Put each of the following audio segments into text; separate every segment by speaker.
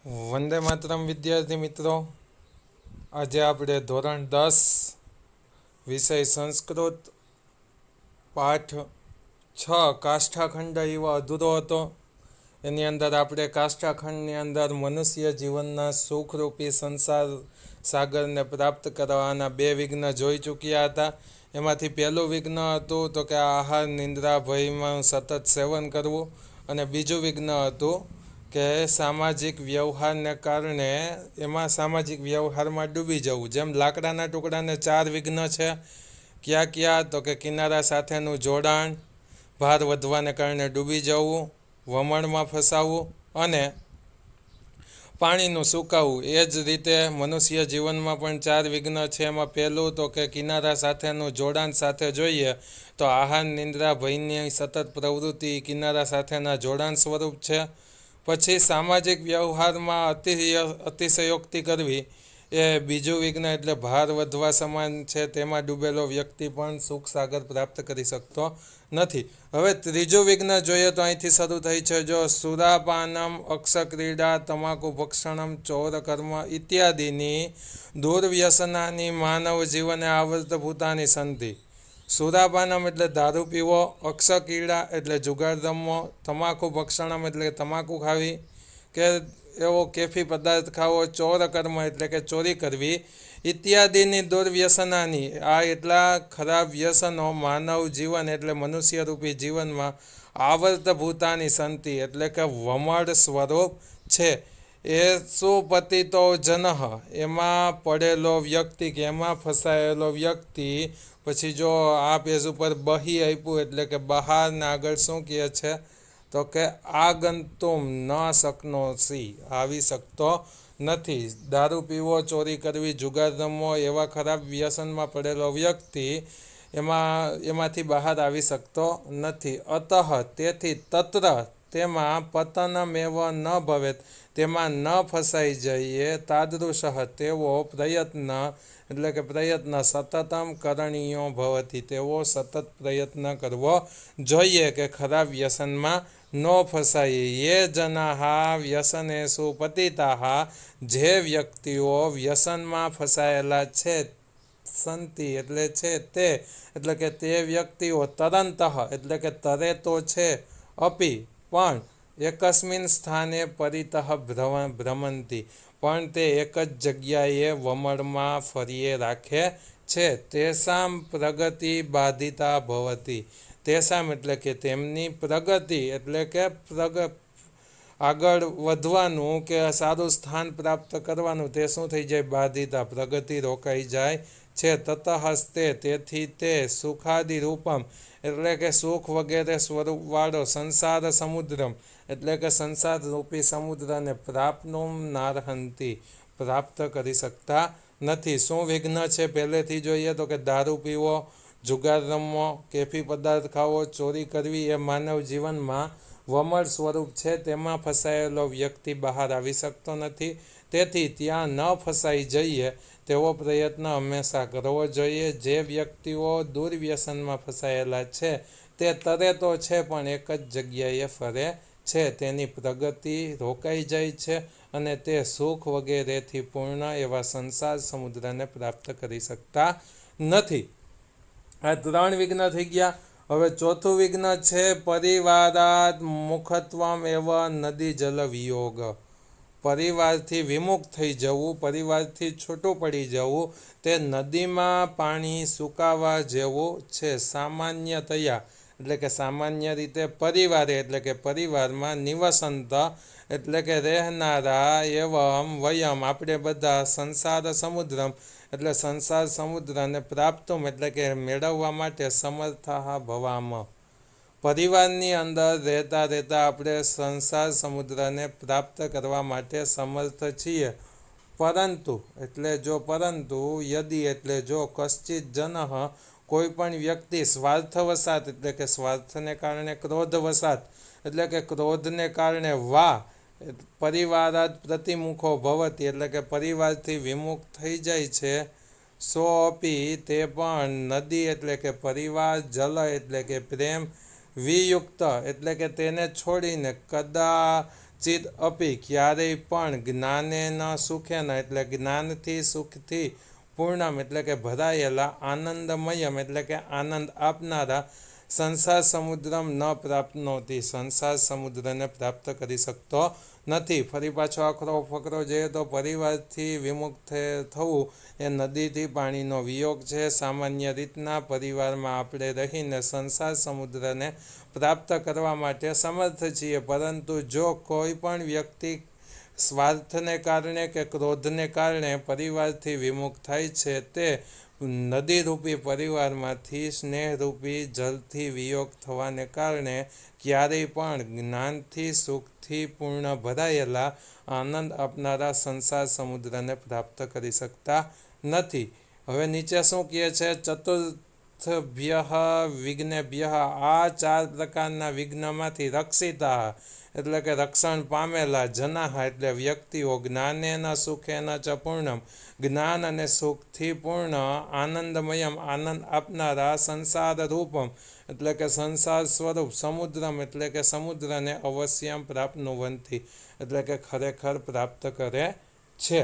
Speaker 1: વંદે માતરમ વિદ્યાર્થી મિત્રો, આજે આપણે ધોરણ 10 વિષય સંસ્કૃત પાઠ 6 કાષ્ઠાખંડ એવો અધૂરો હતો. એની અંદર આપણે કાષ્ઠાખંડની અંદર મનુષ્ય જીવનના સુખરૂપી સંસાર સાગરને પ્રાપ્ત કરવાના 2 વિઘ્ન જોઈ ચૂક્યા હતા. એમાંથી પહેલું વિઘ્ન હતું તો કે આહાર નિંદ્રા ભયમાં સતત સેવન કરવું, અને બીજું વિઘ્ન હતું કે સામાજિક વ્યવહારને કારણે એમાં સામાજિક વ્યવહારમાં ડૂબી જવું. જેમ લાકડાના ટુકડાને 4 વિઘ્ન છે. ક્યાં ક્યાં તો કે કિનારા સાથેનું જોડાણ, ભાર વધવાને કારણે ડૂબી જવું, વમળમાં ફસાવવું અને પાણીનું સુકાવવું. એ જ રીતે મનુષ્ય જીવનમાં પણ 4 વિઘ્ન છે. એમાં પહેલું તો કે કિનારા સાથેનું જોડાણ સાથે જોઈએ તો આહાર નિંદ્રા ભયની સતત પ્રવૃત્તિ કિનારા સાથેના જોડાણ સ્વરૂપ છે. પછી સામાજિક વ્યવહારમાં અતિશયોક્તિ કરવી એ બીજું વિઘ્ન એટલે ભાર વધવા સમાન છે. તેમાં ડૂબેલો વ્યક્તિ પણ સુખ સાગર પ્રાપ્ત કરી શકતો નથી. હવે ત્રીજું વિઘ્ન જોઈએ તો અહીંથી શરૂ થઈ છે. જો સુરાપાનમ, અક્ષક્રીડા, તમાકુ ભક્ષણમ, ચોર કર્મ ઇત્યાદિની દુર્વ્યસનાની માનવ જીવને આવર્તભૂતાની સંધિ. સુરાપાનમ એટલે દારૂ પીવો, અક્ષક્રીડા એટલે જુગાર રમવો, તમાકુ ભક્ષણમ એટલે તમાકુ ખાવી કે એવો કેફી પદાર્થ ખાવો, ચોર કર્મ એટલે કે ચોરી કરવી, ઇત્યાદિની દુર્વ્યસનાની આ એટલા ખરાબ વ્યસનો માનવ જીવન એટલે મનુષ્યરૂપી જીવનમાં આવર્તભૂતાની સંતિ એટલે કે વમળ સ્વરૂપ છે. એ સુપતિતો જનઃ એમાં પડેલો વ્યક્તિ કે એમાં ફસાયેલો વ્યક્તિ. પછી જો આ પેજ ઉપર બહી આપ્યું એટલે કે બહારને આગળ શું કહે છે તો કે આગંતુમ ન શકનોસી, આવી શકતો નથી. દારૂ પીવો, ચોરી કરવી, જુગાર રમવો એવા ખરાબ વ્યસનમાં પડેલો વ્યક્તિ એમાંથી બહાર આવી શકતો નથી. અતઃ તેથી તત્ર તેમાં પતનમેવ ન ભવેત, તેમાં ન ફસાઈ જઈએ. તાદૃશ તેવો પ્રયત્ન એટલે કે પ્રયત્ન સતતમ કરણીયો ભવતી, તેવો સતત પ્રયત્ન કરવો જોઈએ કે ખરાબ વ્યસનમાં ન ફસાઈએ. યે જનાઃ વ્યસનેષુ પતિતાઃ, જે વ્યક્તિઓ વ્યસનમાં ફસાયેલા છે, સંતિ એટલે છે તે, એટલે કે તે વ્યક્તિઓ તરંતઃ એટલે કે તરે તો છે, અપી પણ એકસ્મિન સ્થાને પરિતઃ ભ્રમંતી પણ તે એક જ જગ્યાએ વમળમાં ફરીએ રાખે છે. તેષાં પ્રગતિ બાધિતા ભવતી, તેષાં એટલે કે તેમની પ્રગતિ એટલે કે આગળ વધવાનું કે સારું સ્થાન પ્રાપ્ત કરવાનું તે શું થઈ જાય? બાધિતા, પ્રગતિ રોકાઈ જાય છે. તતઃસ્તે તેથી તે સુખાદિ રૂપમ એટલે કે સુખ વગેરે સ્વરૂપવાળો સંસાર સમુદ્રમ એટલે કે સંસાર રૂપી સમુદ્રને પ્રાપ્તનું નાર્હંતિ પ્રાપ્ત કરી શકતા નથી. શું વિઘ્ન છે પહેલેથી જોઈએ તો કે દારૂ પીવો, જુગાર રમવો, કેફી પદાર્થ ખાવો, ચોરી કરવી એ માનવ જીવનમાં વમળ સ્વરૂપ છે. તેમાં ફસાયેલો વ્યક્તિ બહાર આવી શકતો નથી. તેથી ત્યાં ન ફસાઈ જઈએ તેવો પ્રયત્ન હંમેશા કરવો જોઈએ. જે વ્યક્તિઓ દુર્વ્યસનમાં ફસાયેલા છે તે તરે તો છે પણ એક જ જગ્યાએ ફરે છે. તેની પ્રગતિ રોકાઈ જાય છે અને તે સુખ વગેરેથી પૂર્ણ એવા સંસાર સમુદ્રને પ્રાપ્ત કરી શકતા નથી. આ 3 વિઘ્ન થઈ ગયા. હવે ચોથું વિઘ્ન છે પરિવારાદ મુખત્વમ એવ નદી જલ વિયોગ. પરિવારથી વિમુખ થઈ જવું, પરિવારથી છૂટું પડી જવું તે નદીમાં પાણી સુકાવા જેવું છે. સામાન્યતયા એટલે કે સામાન્ય રીતે પરિવારે એટલે કે પરિવારમાં નિવસંત એટલે કે રહેનારા એવમ વયમ આપણે બધા સંસાર સમુદ્રમ એટલે સંસાર સમુદ્રને પ્રાપ્તુમ એટલે કે મેળવવા માટે સમર્થા ભવામ. પરિવારની અંદર રહેતા રહેતા આપણે સંસાર સમુદ્રને પ્રાપ્ત કરવા માટે સમર્થ છીએ. પરંતુ એટલે જો પરંતુ યદિ એટલે જો કશ્ચિત જનઃ કોઈ પણ વ્યક્તિ સ્વાર્થવશાત એટલે કે સ્વાર્થને કારણે ક્રોધવશાત એટલે કે ક્રોધને કારણે વા પરિવારાદ પ્રતિમુખો ભવતી એટલે કે પરિવારથી વિમુખ થઈ જાય છે. સોપી તે પણ નદી એટલે કે પરિવાર, જલ એટલે કે પ્રેમ, વિયુક્ત એટલે કે તેને છોડીને ચિદ અપી ક્યારેય પણ જ્ઞાનેન સુખેન એટલે જ્ઞાનથી સુખથી પૂર્ણમ એટલે કે ભરાયેલા આનંદમયમ એટલે કે આનંદ આપનારા સંસાર સમુદ્રમ ન પ્રાપ્નોતી સંસાર સમુદ્રને પ્રાપ્ત કરી શકતો નથી. ફરી પાછો આખરો ફકરો જોઈએ તો પરિવારથી વિમુખ થવું એ નદીથી પાણીનો વિયોગ છે. સામાન્ય રીતના પરિવારમાં આપણે રહીને સંસાર સમુદ્રને પ્રાપ્ત કરવા માટે સમર્થ છીએ, પરંતુ જો કોઈ પણ વ્યક્તિ સ્વાર્થને કારણે કે ક્રોધને કારણે પરિવારથી વિમુખ થાય છે, તે નદીરૂપી પરિવારમાંથી સ્નેહરૂપી જલથી વિયોગ થવાને કારણે ક્યારેય પણ જ્ઞાનથી સુખથી પૂર્ણ ભરાયેલા આનંદ આપનારા સંસાર સમુદ્રને પ્રાપ્ત કરી શકતા નથી. હવે નીચે શું કહે છે? ચતુર્થભ્ય વિઘ્નેભ્ય આ 4 પ્રકારના વિઘ્નમાંથી રક્ષિતા એટલે કે રક્ષણ પામેલા જનાહ એટલે વ્યક્તિઓ જ્ઞાનેન સુખેન ચ પૂર્ણમ જ્ઞાન અને સુખથી પૂર્ણ આનંદમયમ આનંદ આપનારા સંસાર રૂપમ એટલે કે સંસાર સ્વરૂપ સમુદ્રમ એટલે કે સમુદ્રને અવશ્યમ પ્રાપ્નુવંતી એટલે કે ખરેખર પ્રાપ્ત કરે છે.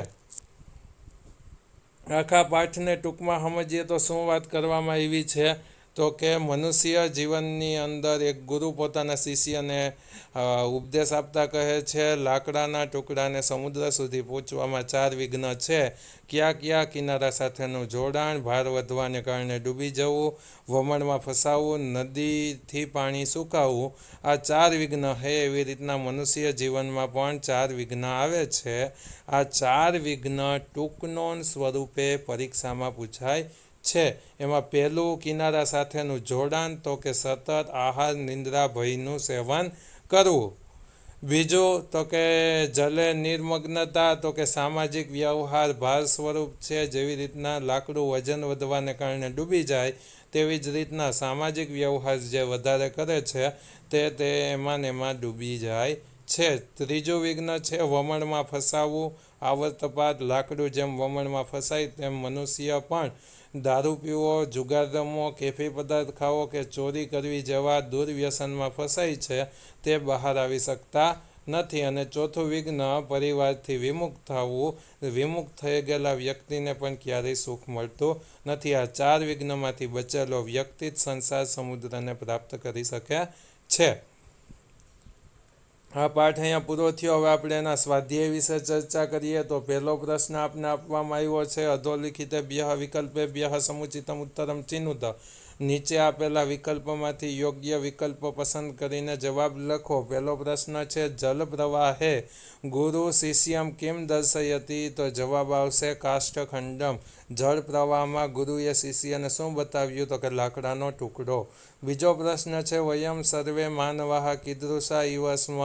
Speaker 1: આખા પાઠને ટૂંકમાં સમજીએ તો શું વાત કરવામાં આવી છે? તો કે મનુષ્ય જીવનની અંદર એક ગુરુ પોતાના શિષ્યને ઉપદેશ આપતા કહે છે, લાકડાના ટુકડાને સમુદ્ર સુધી પહોંચવામાં 4 વિઘ્ન છે. કયા કિનારા સાથેનું જોડાણ, ભાર વધવાને કારણે ડૂબી જવું, વમણમાં ફસાવવું, નદીથી પાણી સુકાવવું, આ 4 વિઘ્ન હે. એવી રીતના મનુષ્ય જીવનમાં પણ 4 વિઘ્ન આવે છે. આ 4 વિઘ્ન ટૂંકનોન સ્વરૂપે પરીક્ષામાં પૂછાય છે. એમાં પહેલું કિનારા સાથેનું જોડાણ તો કે સતત આહાર નિંદ્રા ભયનું સેવન કરવું. બીજું તો કે જલે નિર્મગ્નતા તો કે સામાજિક વ્યવહાર ભાર સ્વરૂપ છે. જેવી રીતના લાકડું વજન વધવાને કારણે ડૂબી જાય તેવી જ રીતના સામાજિક વ્યવહાર જે વધારે કરે છે તે એમાં ડૂબી જાય છે. ત્રીજું વિઘ્ન છે વમણમાં ફસાવવું. આવર્તપાત લાકડું જેમ વમણમાં ફસાય તેમ મનુષ્ય પણ દારૂ પીવો, જુગાર રમવો, કેફી પદાર્થ ખાવો કે ચોરી કરવી જેવા દુર્વ્યસનમાં ફસાય છે, તે બહાર આવી શકતા નથી. અને ચોથું વિઘ્ન પરિવારથી વિમુખ થવું. વિમુખ થઈ ગયેલા વ્યક્તિને પણ ક્યારેય સુખ મળતું નથી. આ 4 વિઘ્નમાંથી બચેલો વ્યક્તિ જ સંસાર સમુદ્રને પ્રાપ્ત કરી શકે છે. આ પાઠ અહીંયા પૂરો થયો. હવે આપણે એના સ્વાધ્યાય વિશે ચર્ચા કરીએ તો પહેલો પ્રશ્ન આપને આપવામાં આવ્યો છે, અધોલિખિતેભ્યઃ વિકલ્પેભ્યઃ સમુચિતમ ઉત્તરમ ચિનુત. નીચે આપેલા વિકલ્પમાંથી યોગ્ય વિકલ્પ પસંદ કરીને જવાબ લખો. પહેલો પ્રશ્ન છે, જલ પ્રવાહે ગુરુ શિષ્યમ કિમ દર્શયતિ? તો જવાબ આવશે કાષ્ઠખંડમ. જળ પ્રવાહમાં ગુરુએ શિષ્યને શું બતાવ્યું? તો કે લાકડાનો ટુકડો. બીજો પ્રશ્ન છે, વયમ સર્વે માનવાઃ કીદૃશા ઇવ સ્મ?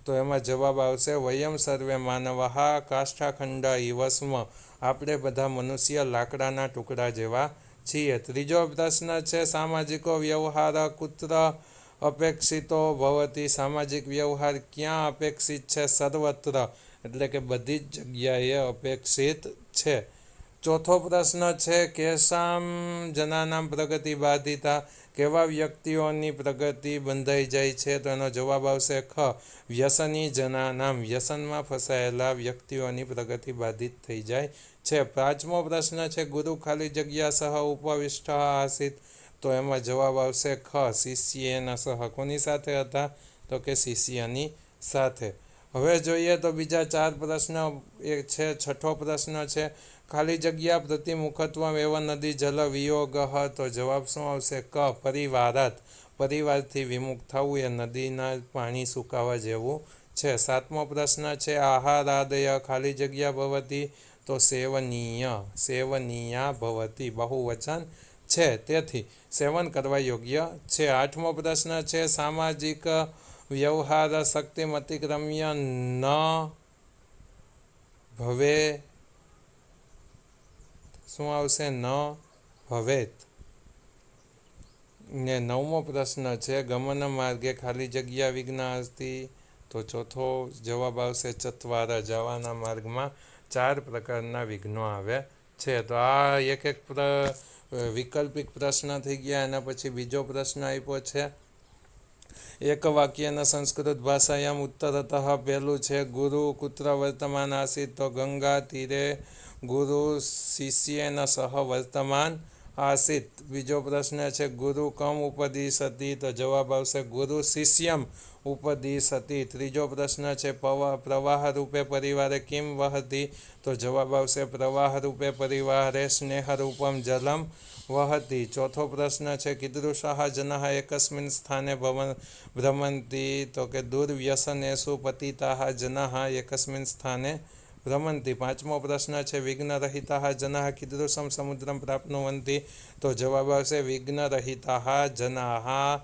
Speaker 1: તો એમાં જવાબ આવશે વયમ સર્વે માનવાઃ કાષ્ઠખંડ ઇવ સ્મ. આપણે બધા મનુષ્ય લાકડાના ટુકડા જેવા છીએ. ત્રીજો પ્રશ્ન છે, સામાજિકો વ્યવહાર કુત્ર અપેક્ષિતો ભવતી? સામાજિક વ્યવહાર ક્યાં અપેક્ષિત છે? સર્વત્ર એટલે કે બધી જ જગ્યાએ અપેક્ષિત છે. ચોથો પ્રશ્ન છે, કેશામ જનાનામ પ્રગતિ બાધિતા? કેવા વ્યક્તિઓની પ્રગતિ બંધાઈ જાય છે? તો એનો જવાબ આવશે ખ, વ્યસની જનાનામ. વ્યસનમાં ફસાયેલા વ્યક્તિઓની પ્રગતિ બાધિત થઈ જાય છે. પાંચમો પ્રશ્ન છે, ગુરુ ખાલી જગ્યા સહ ઉપવિષ્ટ આસીત? તો એમાં જવાબ આવશે ખ, શિષ્યેન સહ. કોની સાથે હતા? તો કે શિષ્યની સાથે. હવે જોઈએ તો બીજા 4 પ્રશ્ન એ છે. છઠ્ઠો પ્રશ્ન છે, ખાલી જગ્યા પ્રતિમુખત્વમ એવ નદી જલ વિયોગ? તો જવાબ શું આવશે? ક, પરિવારાત. પરિવારથી વિમુખ થવું એ નદીના પાણી સુકાવા જેવું છે. સાતમો પ્રશ્ન છે, આહારાદય ખાલી જગ્યા ભવતી? તો સેવનીય. સેવનીયા ભવતી બહુવચન છે, તેથી સેવન કરવા યોગ્ય છે. આઠમો પ્રશ્ન છે, સામાજિક વ્યવહાર શક્તિમ અતિક્રમ્ય ન ભવે? શું આવશે? ન ભવેત. ને નવમો પ્રશ્ન છે, ગમન માર્ગે ખાલી જગ્યા વિઘ્ન અસ્તિ? તો ચોથો જવાબ આવશે ચત્વાર. જવાના માર્ગમાં 4 પ્રકારના વિઘ્નો આવે છે. તો આ એક વૈકલ્પિક પ્રશ્ન થઈ ગયા. એના પછી બીજો પ્રશ્ન આપ્યો છે, એકવાક્યના સંસ્કૃત ભાષાયામ ઉત્તરતઃ પહેલું છે ગુરુ કુત્ર વર્તમાન આસીત તો ગંગા તીરે ગુરુ શિષ્યેન સહ વર્તમાન આસીત. બીજો પ્રશ્ન છે ગુરુ કમ ઉપદિશતી તો જવાબ આવશે ગુરુ શિષ્યમ ઉપદિશતી. ત્રીજો પ્રશ્ન છે પ્રવાહ રૂપે પરિવારે કિમ વહતી તો જવાબ આવશે પ્રવાહ રૂપે પરિવારે સ્નેહરૂપમ જલમ વહતી. ચોથો પ્રશ્ન છે કીદૃશાઃ જનાઃ એકસ્મિન સ્થાને ભ્રમંતી તો કે દુર્વ્યસનેષુ પતિતાઃ જનાઃ એકસ્મિન સ્થાને ભ્રમંતી. પાંચમો પ્રશ્ન છે વિઘ્નરહિતાઃ જનાઃ કીદૃશં સમુદ્રમ પ્રાપ્નુવન્તિ તો જવાબ આવશે વિઘ્નરહિતાઃ જનાઃ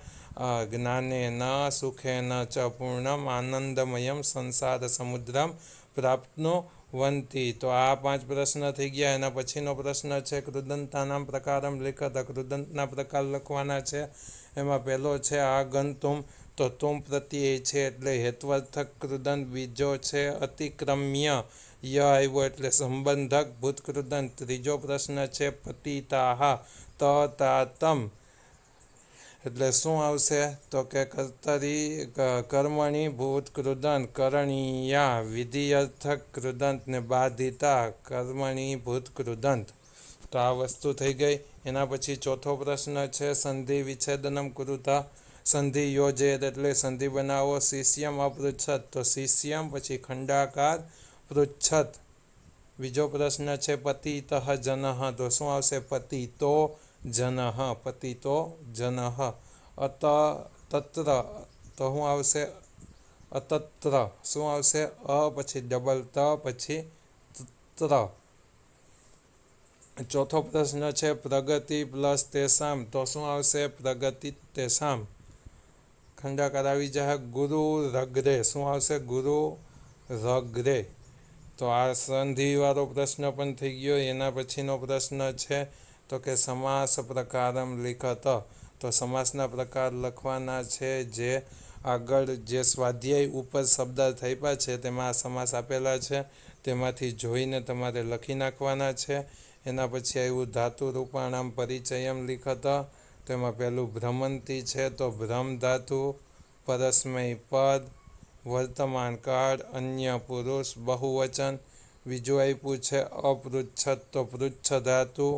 Speaker 1: જ્ઞાનેન સુખેન ચ પૂર્ણમ આનંદમયમ સંસાર સમુદ્રમ પ્રાપ્નુવન્તિ. તો આ 5 પ્રશ્ન થઈ ગયા. એના પછીનો પ્રશ્ન છે કૃદંતાનામ પ્રકારમ લિખત. કૃદંતના પ્રકાર લખવાના છે. એમાં પહેલો છે આગંતુમ તો તુમ પ્રત્યય છે એટલે હેત્વર્થક કૃદંત. બીજો છે અતિક્રમ્ય ય આવ્યો એટલે સંબંધક ભૂતકૃદંત. ત્રીજો પ્રશ્ન છે પતિતાહ તાતમ એટલે શું આવશે તો કે કર્મણી ભૂતકૃદંત કરણીયા વિધિયર્થક કૃદંત ને બાધિતા કર્મણી ભૂતકૃદંત. તો આ વસ્તુ થઈ ગઈ. એના પછી ચોથો પ્રશ્ન છે સંધિ વિચ્છેદનમ કુરુતા સંધિ યોજેત એટલે સંધિ બનાવો. શિષ્યમ અપૃચ્છત તો શિષ્યમ પછી ખંડાકાર પૃચ્છત. બીજો પ્રશ્ન છે પતિતઃ જનઃ તો શું આવશે પતિતો જનઃ પતિતો જનઃ. તત્ર તો શું આવશે અતત્ર. શું આવશે અ પછી ડબલ ત પછી ત્ર. ચોથો પ્રશ્ન છે પ્રગતિ પ્લસ તેસામ તો શું આવશે પ્રગતિ તેસામ. ખંડાકાર આવી જાય ગુરુ રગ્રે. શું આવશે ગુરુ રગ્રે. તો આ સંધિવાળો પ્રશ્ન પણ થઈ ગયો. એના પછીનો પ્રશ્ન છે તો કે સમાસ પ્રકારમ લિખત. તો સમાસના પ્રકાર લખવાના છે. જે આગળ જે સ્વાધ્યાય ઉપર શબ્દ થયા છે તેમાં આ સમાસ આપેલા છે. તેમાંથી જોઈને તમારે લખી નાખવાના છે. એના પછી આવ્યું ધાતુ રૂપાણામ પરિચયમ લિખત. તેમાં પહેલું ભ્રમંતી છે તો ભ્રમ ધાતુ પરસ્મય પદ વર્તમાન કાળ અન્ય પુરુષ બહુવચન. બીજું આપ્યું છે અપૃચ્છત તો પૃચ્છ ધાતુ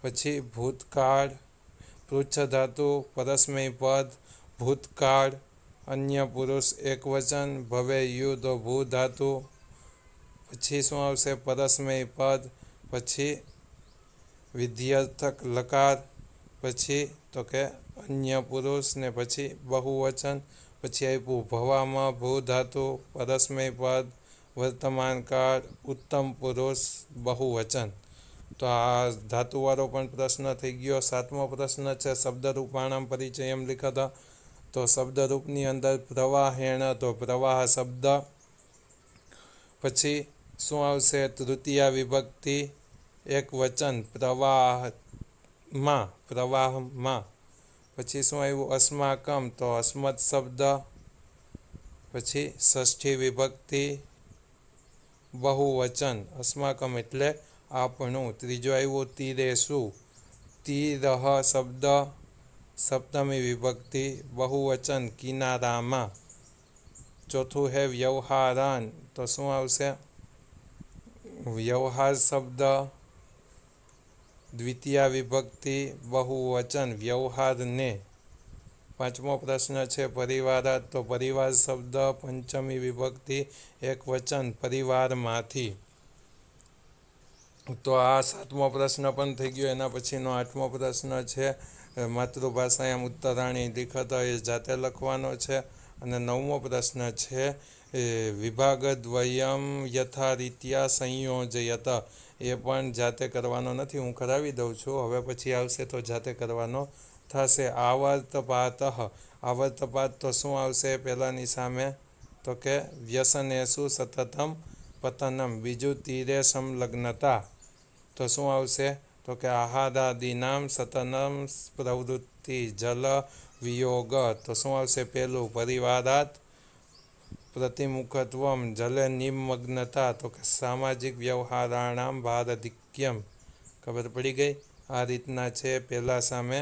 Speaker 1: પછી ભૂતકાળ પૃચ્છ ધાતુ પરસ્મય પદ ભૂતકાળ અન્ય પુરુષ એકવચન ભવેયુ તો ભૂ ધાતુ પછી શું આવશે પરસ્મય પદ પછી વિધિયર્થક લકાર પછી તો કે અન્ય પુરુષ ને પછી બહુવચન. પછી આપ્યું ભવામાં ભૂ ધાતુ પરસ્મય પદ વર્તમાન કાળ ઉત્તમ પુરુષ બહુવચન. તો આ ધાતુવાળો પણ પ્રશ્ન થઈ ગયો. સાતમો પ્રશ્ન છે શબ્દરૂપાણામ પરિચયમ લિખત. તો શબ્દરૂપની અંદર પ્રવાહેણ તો પ્રવાહ શબ્દ પછી શું આવશે તૃતીય વિભક્તિ એક વચન પ્રવાહમાં. પછી શું આવ્યું અસ્માકમ તો અસ્મત શબ્દ પછી ષષ્ઠી વિભક્તિ બહુવચન અસ્માકમ એટલે આપણું. ત્રીજો આવ્યું તીરેસુ તીરહ શબ્દ સપ્તમી વિભક્તિ બહુવચન કિનારામાં. ચોથું હે વ્યવહારાન તો શું આવશે વ્યવહાર શબ્દ દ્વિતીય વિભક્તિ બહુવચન વ્યવહારને. પાંચમો પ્રશ્ન છે પરિવારાત તો પરિવાર શબ્દ પંચમી વિભક્તિ એક વચન પરિવારમાંથી. તો આ સાતમો પ્રશ્ન પણ થઈ ગયો. એના પછીનો આઠમો પ્રશ્ન છે માતૃભાષાયામ ઉત્તરાણી લિખત. એ જાતે લખવાનો છે. અને નવમો પ્રશ્ન છે વિભાગદ્વયમ યથારીત્યા સંયોજયત. એ પણ જાતે કરવાનો નથી, હું કરાવી દઉં છું. હવે પછી આવશે તો જાતે કરવાનો થશે. આવર્તપાત આવર્તપાત તો શું આવશે પહેલાંની સામે તો કે વ્યસનેષુ સતતમ પતનમ. બીજું તીરે સંલગ્નતા તો શું આવશે તો કે આહારાદિનામ સતનમ પ્રવૃત્તિ જલ વિયોગ. તો શું આવશે પહેલું પરિવારાત પ્રતિમુખત્વમ જલે નિમગ્નતા તો કે સામાજિક વ્યવહારાણામ ભારધિક્યમ. ખબર પડી ગઈ. આ રીતના છે પહેલાં સામે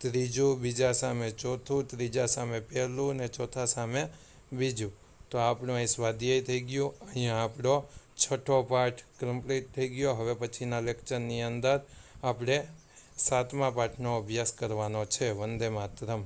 Speaker 1: ત્રીજું, બીજા સામે ચોથું, ત્રીજા સામે પહેલું ને ચોથા સામે બીજું. તો આપણો અહીં સ્વાધ્યાય થઈ ગયો. અહીંયા આપણો છઠ્ઠો પાઠ કમ્પ્લીટ થઈ ગયો. હવે પછીના લેક્ચરની અંદર આપણે 7મા પાઠનો અભ્યાસ કરવાનો છે. વંદે માતરમ.